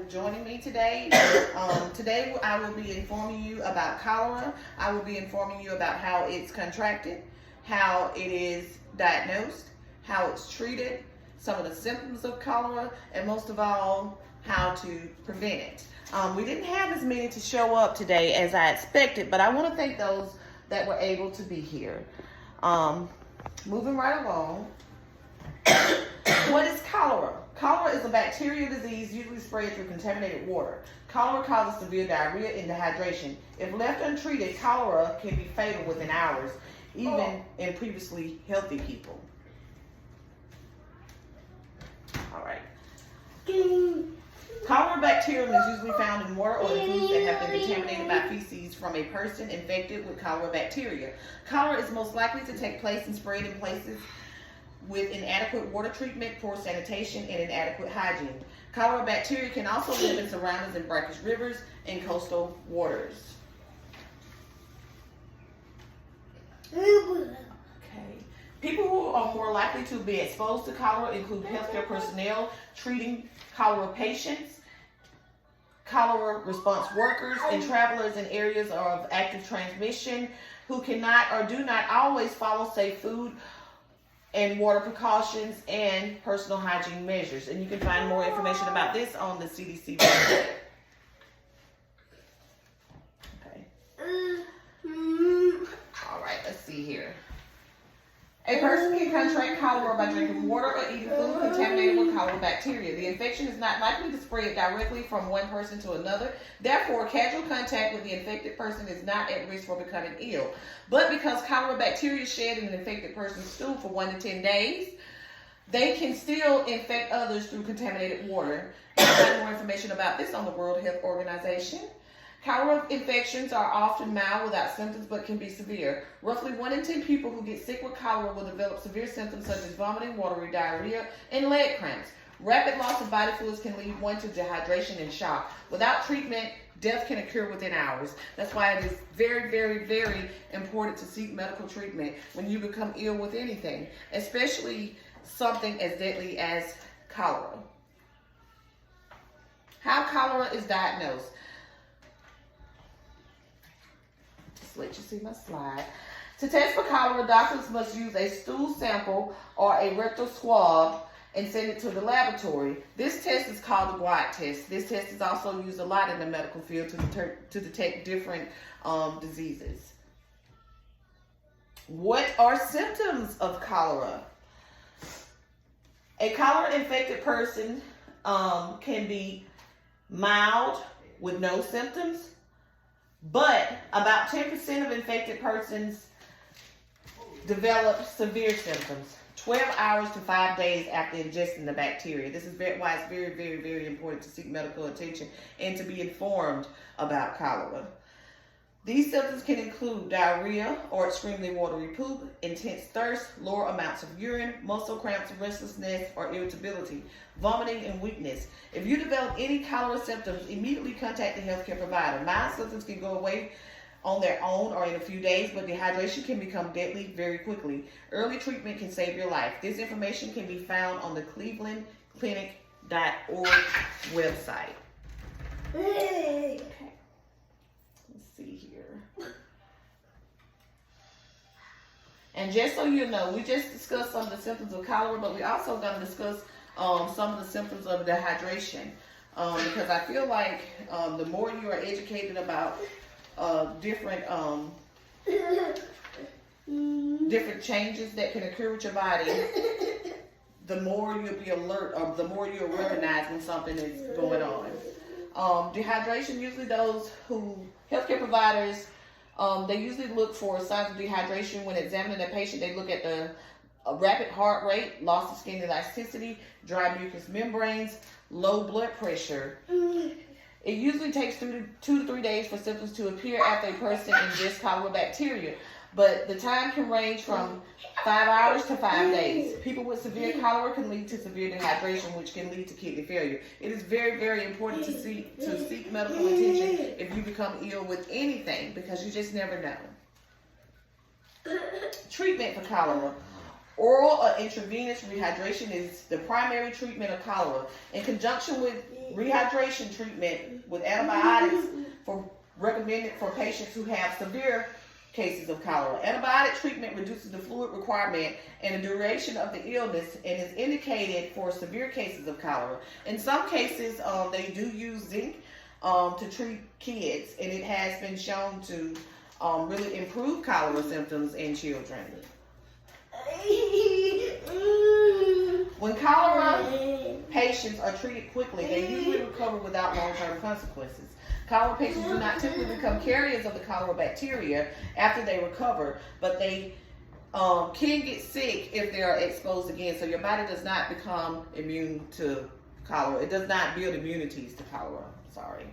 joining me today. Today I will be informing you about cholera. I will be informing you about how it's contracted, how it is diagnosed, how it's treated, some of the symptoms of cholera, and most of all, how to prevent it. We didn't have as many to show up today as I expected, but I want to thank those that were able to be here. Moving right along. What is cholera? Cholera is a bacterial disease usually spread through contaminated water. Cholera causes severe diarrhea and dehydration. If left untreated, cholera can be fatal within hours, even in previously healthy people. All right. Cholera bacterium is usually found in water or in foods that have been contaminated by feces from a person infected with cholera bacteria. Cholera is most likely to take place and spread in places with inadequate water treatment, poor sanitation, and inadequate hygiene. Cholera bacteria can also live in surroundings in brackish rivers and coastal waters. Okay. People who are more likely to be exposed to cholera include healthcare personnel treating cholera patients, cholera response workers, and travelers in areas of active transmission who cannot or do not always follow safe food and water precautions and personal hygiene measures. And you can find more information about this on the CDC website. Okay. All right, let's see here. A person can contract cholera by drinking water or eating food contaminated with cholera bacteria. The infection is not likely to spread directly from one person to another. Therefore, casual contact with the infected person is not at risk for becoming ill. But because cholera bacteria shed in an infected person's stool for 1 to 10 days, they can still infect others through contaminated water. You can find more information about this on the World Health Organization. Cholera infections are often mild without symptoms but can be severe. Roughly 1 in 10 people who get sick with cholera will develop severe symptoms such as vomiting, watery diarrhea, and leg cramps. Rapid loss of body fluids can lead one to dehydration and shock. Without treatment, death can occur within hours. That's why it is very, very, very important to seek medical treatment when you become ill with anything, especially something as deadly as cholera. How cholera is diagnosed. Let you see my slide. To test for cholera, doctors must use a stool sample or a rectal swab and send it to the laboratory. This test is called the Guad test. This test is also used a lot in the medical field to detect different diseases. What are symptoms of cholera? A cholera-infected person can be mild with no symptoms, but about 10% of infected persons develop severe symptoms 12 hours to 5 days after ingesting the bacteria. This is why it's very, very, very important to seek medical attention and to be informed about cholera. These symptoms can include diarrhea or extremely watery poop, intense thirst, lower amounts of urine, muscle cramps, restlessness, or irritability, vomiting, and weakness. If you develop any cholera symptoms, immediately contact the healthcare provider. Mild symptoms can go away on their own or in a few days, but dehydration can become deadly very quickly. Early treatment can save your life. This information can be found on the clevelandclinic.org website. Okay. See here. And just so you know, we just discussed some of the symptoms of cholera, but we also going to discuss some of the symptoms of dehydration, because I feel like the more you are educated about different changes that can occur with your body, the more you'll be alert, or the more you'll recognize when something is going on. Dehydration, usually healthcare providers, they usually look for signs of dehydration when examining a patient. They look at the rapid heart rate, loss of skin elasticity, dry mucous membranes, low blood pressure. It usually takes 2 to 3 days for symptoms to appear after a person ingests cholera bacteria, but the time can range from 5 hours to 5 days. People with severe cholera can lead to severe dehydration, which can lead to kidney failure. It is very, very important to seek medical attention if you become ill with anything, because you just never know. Treatment for cholera. Oral or intravenous rehydration is the primary treatment of cholera. In conjunction with rehydration treatment with antibiotics recommended for patients who have severe cases of cholera. Antibiotic treatment reduces the fluid requirement and the duration of the illness and is indicated for severe cases of cholera. In some cases, they do use zinc to treat kids, and it has been shown to really improve cholera symptoms in children. When cholera patients are treated quickly, they usually recover without long-term consequences. Cholera patients do not typically become carriers of the cholera bacteria after they recover, but they can get sick if they are exposed again. So your body does not become immune to cholera. It does not build immunities to cholera. Sorry.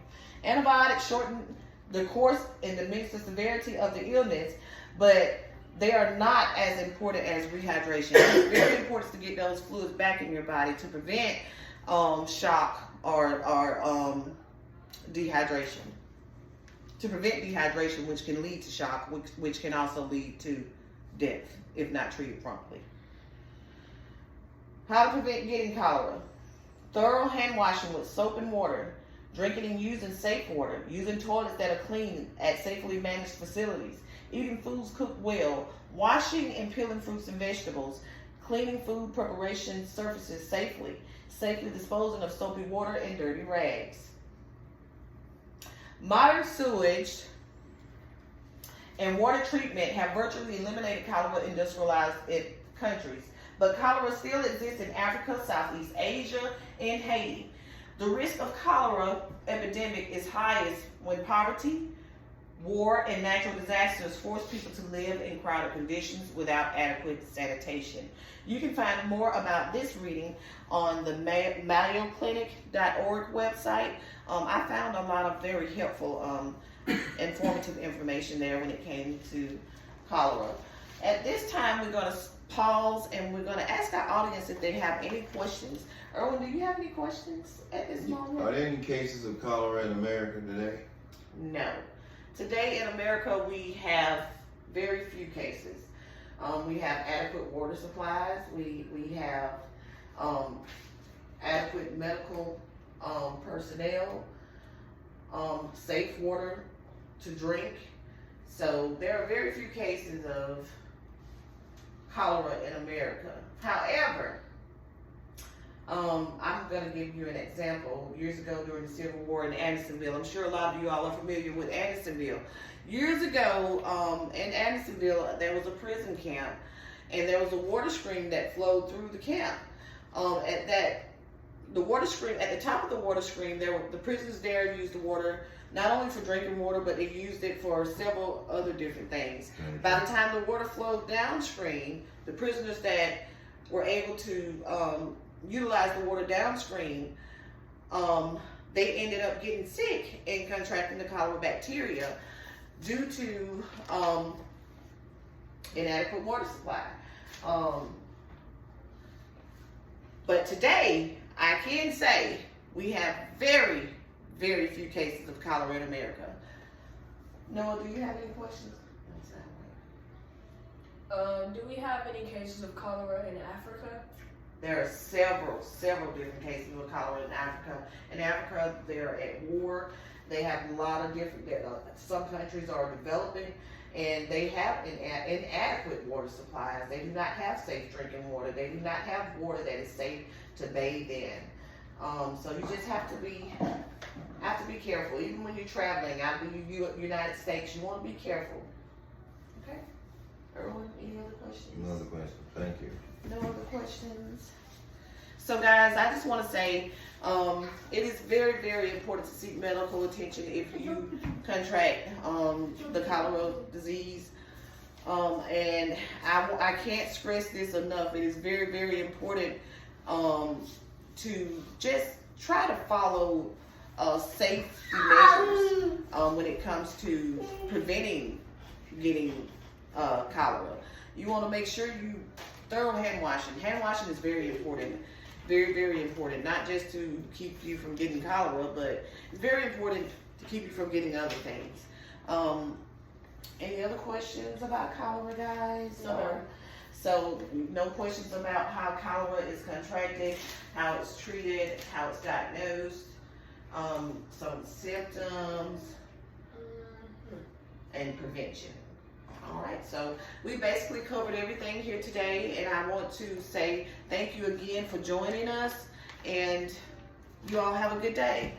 Antibiotics shorten the course and diminish the severity of the illness, but they are not as important as rehydration. It's very important to get those fluids back in your body to prevent shock or dehydration. To prevent dehydration, which can lead to shock, which can also lead to death if not treated promptly. How to prevent getting cholera. Thorough hand washing with soap and water. Drinking and using safe water. Using toilets that are clean at safely managed facilities. Eating foods cooked well. Washing and peeling fruits and vegetables. Cleaning food preparation surfaces safely. Safely disposing of soapy water and dirty rags. Modern sewage and water treatment have virtually eliminated cholera in industrialized countries, but cholera still exists in Africa, Southeast Asia, and Haiti. The risk of cholera epidemic is highest when poverty, war, and natural disasters force people to live in crowded conditions without adequate sanitation. You can find more about this reading on the MayoClinic.org website. I found a lot of very helpful, informative information there when it came to cholera. At this time, we're going to pause and we're going to ask our audience if they have any questions. Erwin, do you have any questions at this moment? Are there any cases of cholera in America today? No. Today in America, we have very few cases. We have adequate water supplies. We have adequate medical personnel, safe water to drink. So there are very few cases of cholera in America. However, I'm going to give you an example. Years ago during the Civil War in Andersonville, I'm sure a lot of you all are familiar with Andersonville. Years ago in Andersonville, there was a prison camp, and there was a water stream that flowed through the camp. At the top of the water stream, the prisoners there used the water not only for drinking water, but they used it for several other different things. Mm-hmm. By the time the water flowed downstream, the prisoners that were able to utilize the water downstream, they ended up getting sick and contracting the cholera bacteria due to inadequate water supply. But today, I can say we have very, very few cases of cholera in America. Noah, do you have any questions? Do we have any cases of cholera in Africa? There are several different cases of cholera in Africa. In Africa, they're at war. They have a lot of different, some countries are developing, and they have inadequate water supplies. They do not have safe drinking water. They do not have water that is safe to bathe in. So you just have to be careful. Even when you're traveling out of the United States, you want to be careful. Okay? Erwin, any other questions? No other questions. Thank you. No other questions? So guys, I just want to say it is very, very important to seek medical attention if you contract the cholera disease. And I can't stress this enough. It is very, very important to just try to follow safety measures when it comes to preventing getting cholera. You want to make sure you thorough hand washing. Hand washing is very important. Very, very important. Not just to keep you from getting cholera, but it's very important to keep you from getting other things. Any other questions about cholera, guys? No. So no questions about how cholera is contracted, how it's treated, how it's diagnosed, some symptoms, and prevention. Alright, so we basically covered everything here today, and I want to say thank you again for joining us, and you all have a good day.